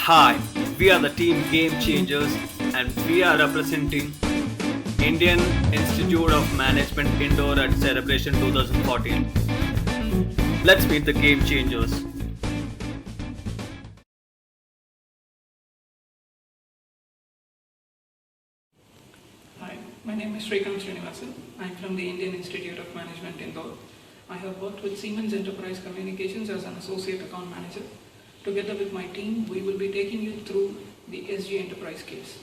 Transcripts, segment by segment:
Hi, we are the team Game Changers and we are representing Indian Institute of Management Indoor at Celebration 2014. Let's meet the Game Changers. Hi, my name is Srinivasan. I'm from the Indian Institute of Management Indore. I have worked with Siemens Enterprise Communications as an associate account manager. Together with my team, we will be taking you through the SG Enterprise case.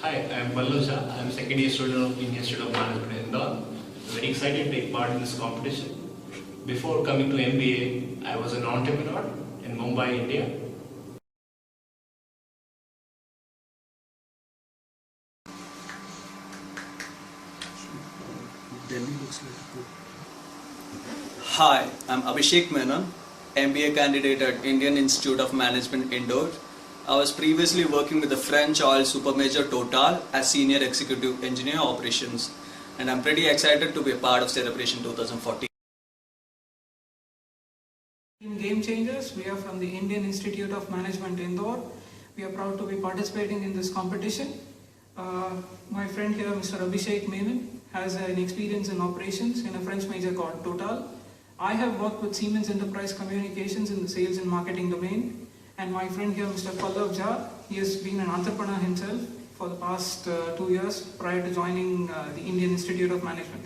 Hi, I'm Balloja. I'm second year student of Indian Institute of Management in Indore. Very excited to take part in this competition. Before coming to MBA, I was an entrepreneur in Mumbai, India. Hi, I'm Abhishek Menon, MBA candidate at Indian Institute of Management Indore. I was previously working with the French oil supermajor Total as Senior Executive Engineer Operations, and I'm pretty excited to be a part of Celebration 2014. In Game Changers, we are from the Indian Institute of Management Indore. We are proud to be participating in this competition. My friend here, Mr. Abhishek Menon, has an experience in operations in a French major called Total. I have worked with Siemens Enterprise Communications in the sales and marketing domain. And my friend here, Mr. Pallav Jha, he has been an entrepreneur himself for the past 2 years prior to joining the Indian Institute of Management.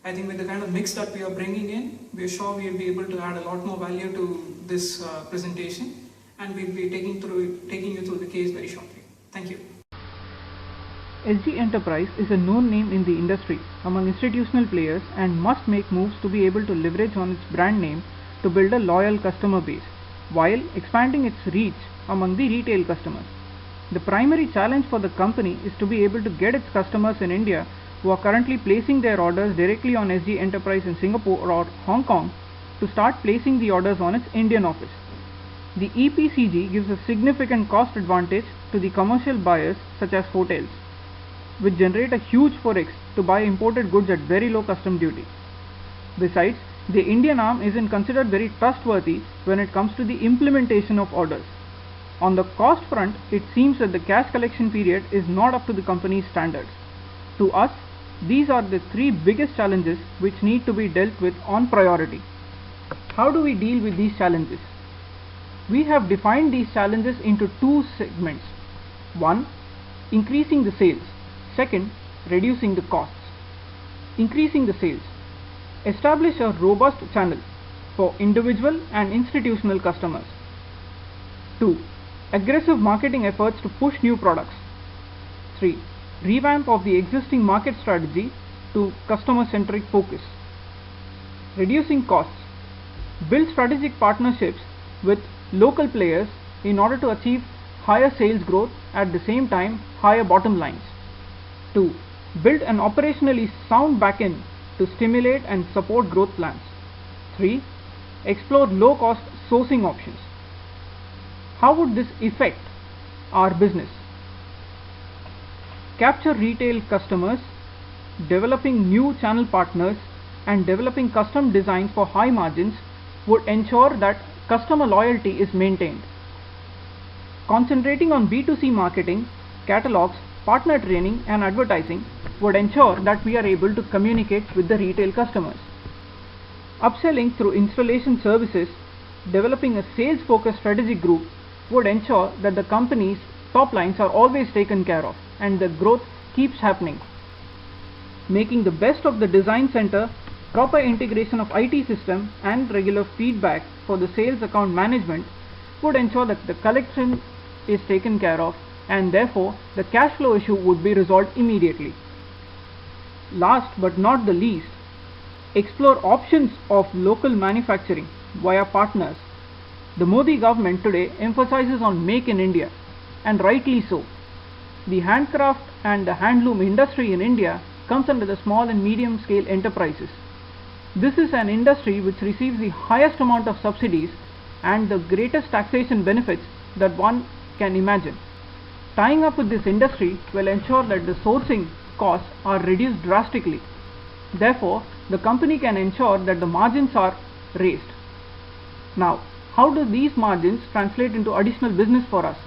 I think with the kind of mix that we are bringing in, we are sure we will be able to add a lot more value to this presentation, and we will be taking you through the case very shortly. Thank you. SG Enterprise is a known name in the industry among institutional players and must make moves to be able to leverage on its brand name to build a loyal customer base, while expanding its reach among the retail customers. The primary challenge for the company is to be able to get its customers in India who are currently placing their orders directly on SG Enterprise in Singapore or Hong Kong to start placing the orders on its Indian office. The EPCG gives a significant cost advantage to the commercial buyers such as hotels, which generate a huge forex to buy imported goods at very low custom duty. Besides, the Indian arm isn't considered very trustworthy when it comes to the implementation of orders. On the cost front, it seems that the cash collection period is not up to the company's standards. To us, these are the three biggest challenges which need to be dealt with on priority. How do we deal with these challenges? We have defined these challenges into two segments. One, increasing the sales. Second, reducing the costs. Increasing the sales. Establish a robust channel for individual and institutional customers. 2. Aggressive marketing efforts to push new products. 3. Revamp of the existing market strategy to customer-centric focus. Reducing costs. Build strategic partnerships with local players in order to achieve higher sales growth, at the same time higher bottom lines. 2. Build an operationally sound backend to stimulate and support growth plans. 3. Explore low-cost sourcing options. How would this affect our business? Capture retail customers, developing new channel partners, and developing custom designs for high margins would ensure that customer loyalty is maintained. Concentrating on B2C marketing, catalogs, partner training and advertising would ensure that we are able to communicate with the retail customers. Upselling through installation services, developing a sales-focused strategic group would ensure that the company's top lines are always taken care of and the growth keeps happening. Making the best of the design center, proper integration of IT system and regular feedback for the sales account management would ensure that the collection is taken care of, and therefore the cash flow issue would be resolved immediately. Last but not the least, explore options of local manufacturing via partners. The Modi government today emphasizes on Make in India, and rightly so. The handcraft and the handloom industry in India comes under the small and medium scale enterprises. This is an industry which receives the highest amount of subsidies and the greatest taxation benefits that one can imagine. Tying up with this industry will ensure that the sourcing costs are reduced drastically. Therefore, the company can ensure that the margins are raised. Now, how do these margins translate into additional business for us?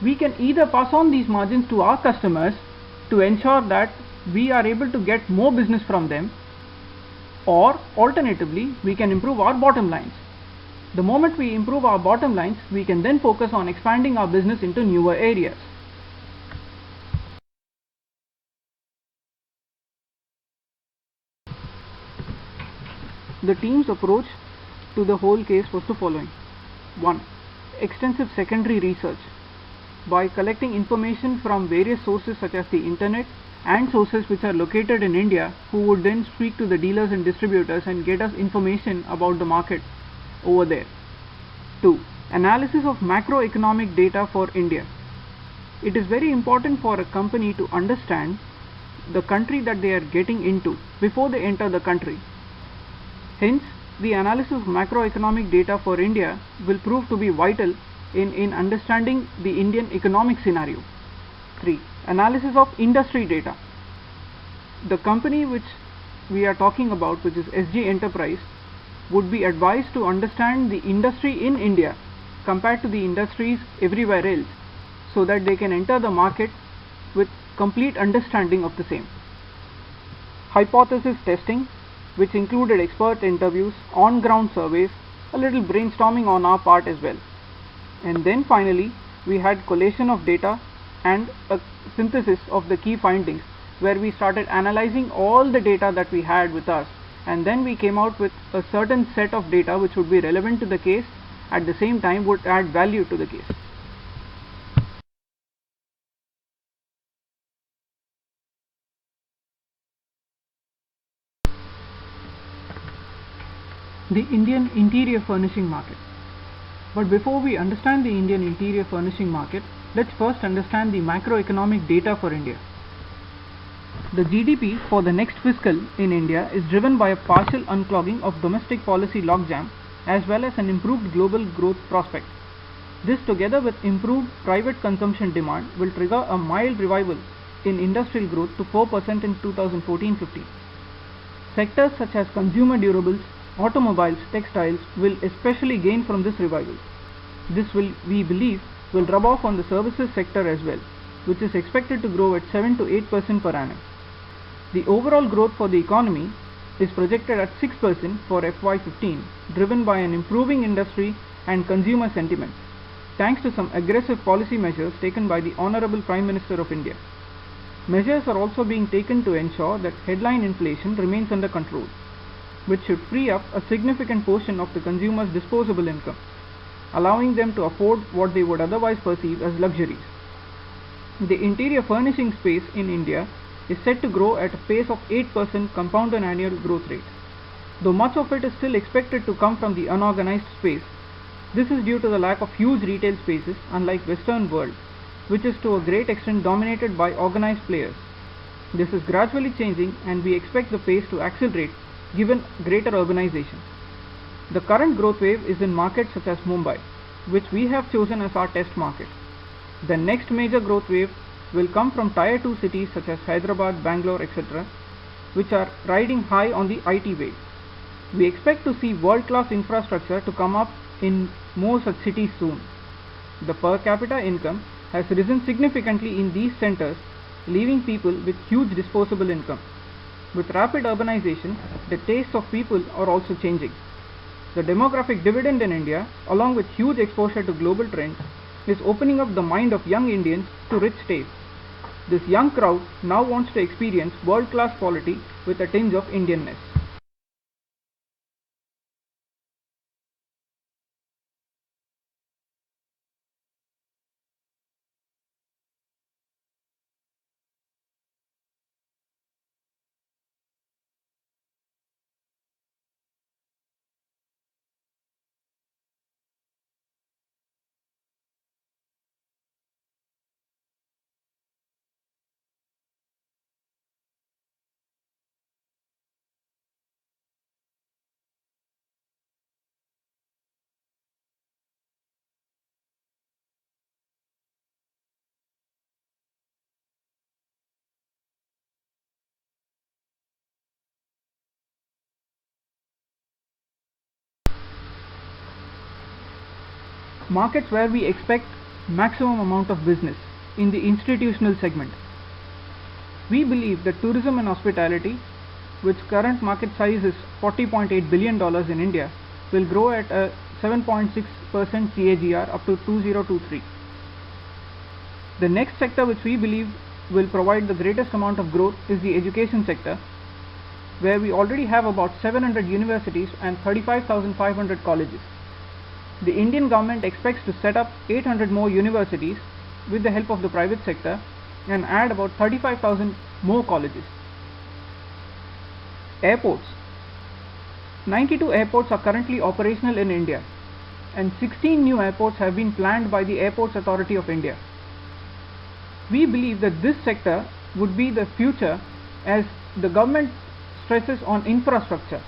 We can either pass on these margins to our customers to ensure that we are able to get more business from them, or alternatively, we can improve our bottom lines. The moment we improve our bottom lines, we can then focus on expanding our business into newer areas. The team's approach to the whole case was the following. 1. Extensive secondary research. By collecting information from various sources such as the internet and sources which are located in India, who would then speak to the dealers and distributors and get us information about the market over there. 2. Analysis of macroeconomic data for India. It is very important for a company to understand the country that they are getting into before they enter the country. Hence, the analysis of macroeconomic data for India will prove to be vital in understanding the Indian economic scenario. 3. Analysis of industry data. The company which we are talking about, which is SG Enterprise, would be advised to understand the industry in India compared to the industries everywhere else, so that they can enter the market with complete understanding of the same. Hypothesis testing, which included expert interviews, on-ground surveys, a little brainstorming on our part as well. And then finally, we had collation of data and a synthesis of the key findings, where we started analyzing all the data that we had with us, and then we came out with a certain set of data which would be relevant to the case, at the same time would add value to the case. The Indian interior furnishing market. But before we understand the Indian interior furnishing market, let's first understand the macroeconomic data for India. The GDP for the next fiscal in India is driven by a partial unclogging of domestic policy logjam as well as an improved global growth prospect. This, together with improved private consumption demand, will trigger a mild revival in industrial growth to 4% in 2014-15. Sectors such as consumer durables, automobiles, textiles will especially gain from this revival. This will, we believe, will rub off on the services sector as well, which is expected to grow at 7 to 8% per annum. The overall growth for the economy is projected at 6% for FY15, driven by an improving industry and consumer sentiment, thanks to some aggressive policy measures taken by the Honorable Prime Minister of India. Measures are also being taken to ensure that headline inflation remains under control, which should free up a significant portion of the consumer's disposable income, allowing them to afford what they would otherwise perceive as luxuries. The interior furnishing space in India is set to grow at a pace of 8% compounded annual growth rate. Though much of it is still expected to come from the unorganized space, this is due to the lack of huge retail spaces, unlike Western world, which is to a great extent dominated by organized players. This is gradually changing, and we expect the pace to accelerate given greater urbanization. The current growth wave is in markets such as Mumbai, which we have chosen as our test market. The next major growth wave will come from Tier 2 cities such as Hyderabad, Bangalore, etc., which are riding high on the IT wave. We expect to see world-class infrastructure to come up in more such cities soon. The per capita income has risen significantly in these centers, leaving people with huge disposable income. With rapid urbanization, the tastes of people are also changing. The demographic dividend in India, along with huge exposure to global trends, is opening up the mind of young Indians to rich tastes. This young crowd now wants to experience world-class quality with a tinge of Indianness. markets where we expect maximum amount of business in the institutional segment. We believe that tourism and hospitality, which current market size is $40.8 billion in India, will grow at a 7.6% CAGR up to 2023. The next sector which we believe will provide the greatest amount of growth is the education sector, where we already have about 700 universities and 35,500 colleges. The Indian government expects to set up 800 more universities with the help of the private sector and add about 35,000 more colleges. Airports. 92 airports are currently operational in India, and 16 new airports have been planned by the Airports Authority of India. We believe that this sector would be the future as the government stresses on infrastructure.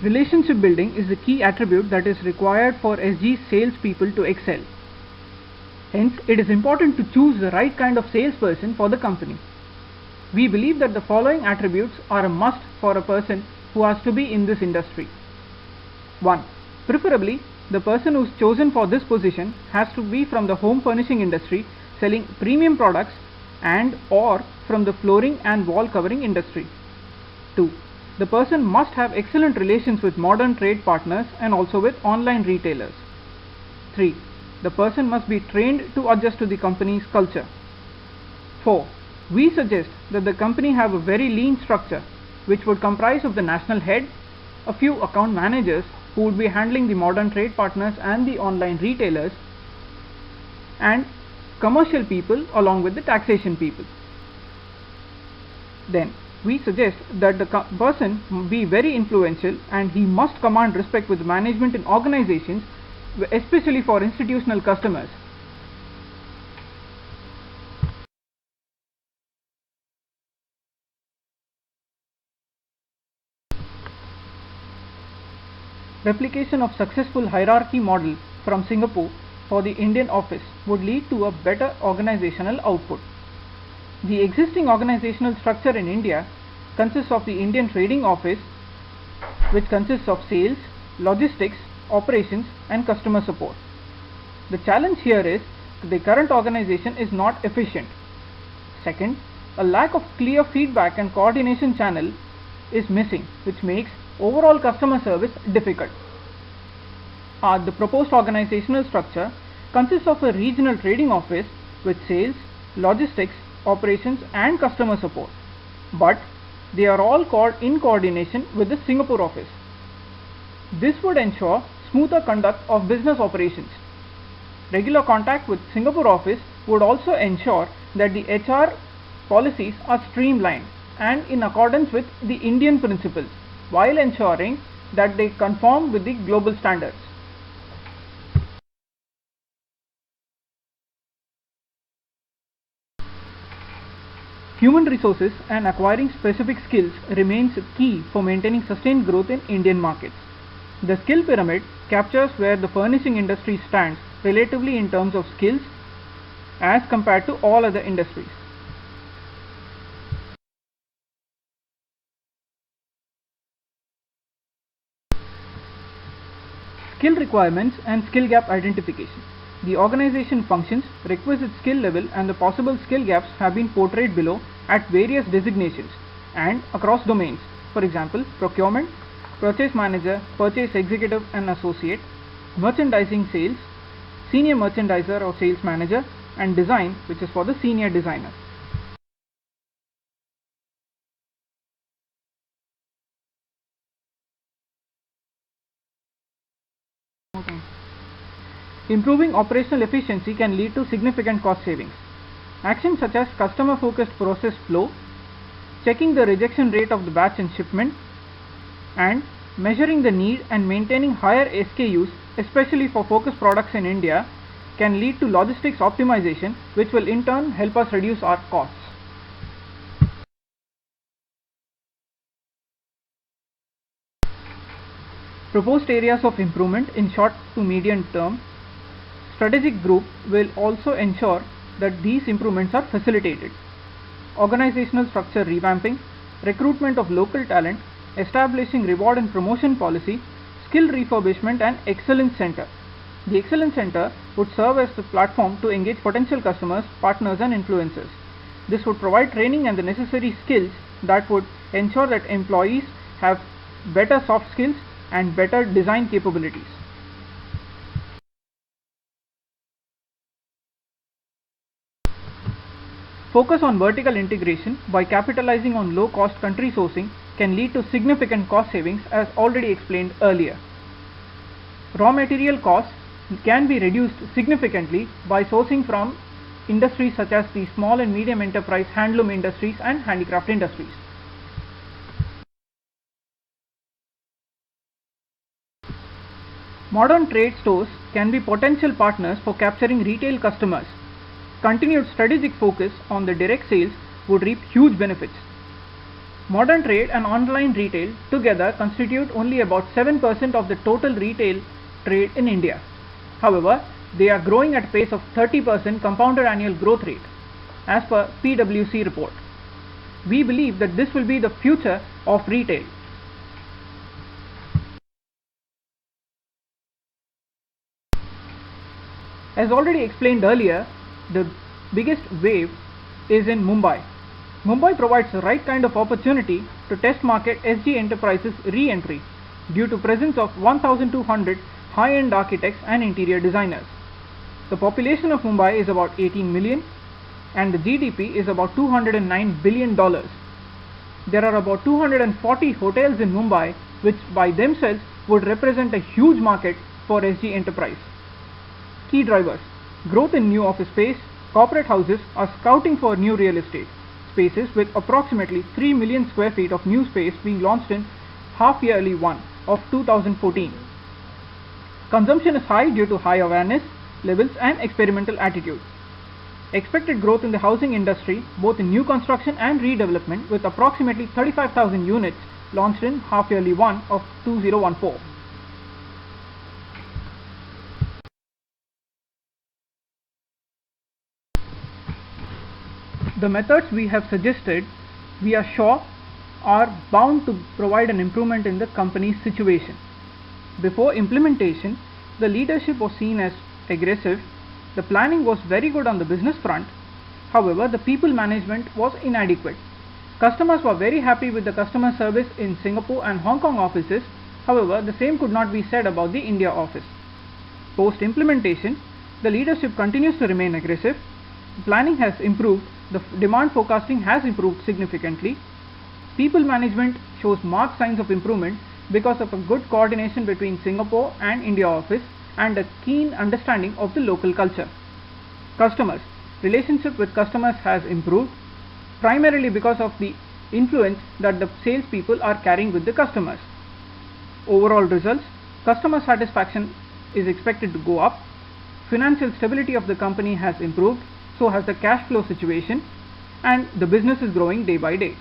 Relationship building is the key attribute that is required for SG salespeople to excel. Hence, it is important to choose the right kind of salesperson for the company. We believe that the following attributes are a must for a person who has to be in this industry. 1. Preferably, the person who is chosen for this position has to be from the home furnishing industry selling premium products and or from the flooring and wall covering industry. 2. The person must have excellent relations with modern trade partners and also with online retailers. 3. The person must be trained to adjust to the company's culture. 4. We suggest that the company have a very lean structure which would comprise of the national head, a few account managers who would be handling the modern trade partners and the online retailers, and commercial people along with the taxation people. Then we suggest that the person be very influential and he must command respect with management in organizations, especially for institutional customers. Replication of successful hierarchy model from Singapore for the Indian office would lead to a better organizational output. The existing organizational structure in India consists of the Indian Trading Office, which consists of sales, logistics, operations and customer support. The challenge here is that the current organization is not efficient. Second, a lack of clear feedback and coordination channel is missing, which makes overall customer service difficult. The proposed organizational structure consists of a regional trading office with sales, logistics, operations and customer support, but they are all in coordination with the Singapore office. This would ensure smoother conduct of business operations. Regular contact with Singapore office would also ensure that the HR policies are streamlined and in accordance with the Indian principles, while ensuring that they conform with the global standards. Human resources and acquiring specific skills remains key for maintaining sustained growth in Indian markets. The skill pyramid captures where the furnishing industry stands relatively in terms of skills as compared to all other industries. Skill requirements and skill gap identification. The organization functions, requisite skill level and the possible skill gaps have been portrayed below at various designations and across domains. For example, procurement, purchase manager, purchase executive and associate, merchandising sales, senior merchandiser or sales manager, and design, which is for the senior designer. Improving operational efficiency can lead to significant cost savings. Actions such as customer-focused process flow, checking the rejection rate of the batch and shipment, and measuring the need and maintaining higher SKUs, especially for focus products in India, can lead to logistics optimization, which will in turn help us reduce our costs. Proposed areas of improvement in short to medium term. Strategic group will also ensure that these improvements are facilitated. Organizational structure revamping, recruitment of local talent, establishing reward and promotion policy, skill refurbishment and excellence center. The excellence center would serve as the platform to engage potential customers, partners and influencers. This would provide training and the necessary skills that would ensure that employees have better soft skills and better design capabilities. Focus on vertical integration by capitalizing on low-cost country sourcing can lead to significant cost savings as already explained earlier. Raw material costs can be reduced significantly by sourcing from industries such as the small and medium enterprise handloom industries and handicraft industries. Modern trade stores can be potential partners for capturing retail customers. Continued strategic focus on the direct sales would reap huge benefits. Modern trade and online retail together constitute only about 7% of the total retail trade in India. However, they are growing at a pace of 30% compounded annual growth rate as per PwC report. We believe that this will be the future of retail. As already explained earlier, the biggest wave is in Mumbai. Mumbai provides the right kind of opportunity to test market SG Enterprises re-entry due to presence of 1,200 high-end architects and interior designers. The population of Mumbai is about 18 million and the GDP is about $209 billion. There are about 240 hotels in Mumbai which by themselves would represent a huge market for SG Enterprise. Key drivers: growth in new office space. Corporate houses are scouting for new real estate spaces with approximately 3 million square feet of new space being launched in half-yearly one of 2014. Consumption is high due to high awareness levels and experimental attitude. Expected growth in the housing industry both in new construction and redevelopment with approximately 35,000 units launched in half-yearly one of 2014. The methods we have suggested, we are sure, are bound to provide an improvement in the company's situation. Before implementation, the leadership was seen as aggressive. The planning was very good on the business front. However, the people management was inadequate. Customers were very happy with the customer service in Singapore and Hong Kong offices. However, the same could not be said about the India office. Post implementation, the leadership continues to remain aggressive. Planning has improved. The demand forecasting has improved significantly. People management shows marked signs of improvement because of a good coordination between Singapore and India office and a keen understanding of the local culture. Customers. Relationship with customers has improved primarily because of the influence that the salespeople are carrying with the customers. Overall results: customer satisfaction is expected to go up. Financial stability of the company has improved, so has the cash flow situation, and the business is growing day by day.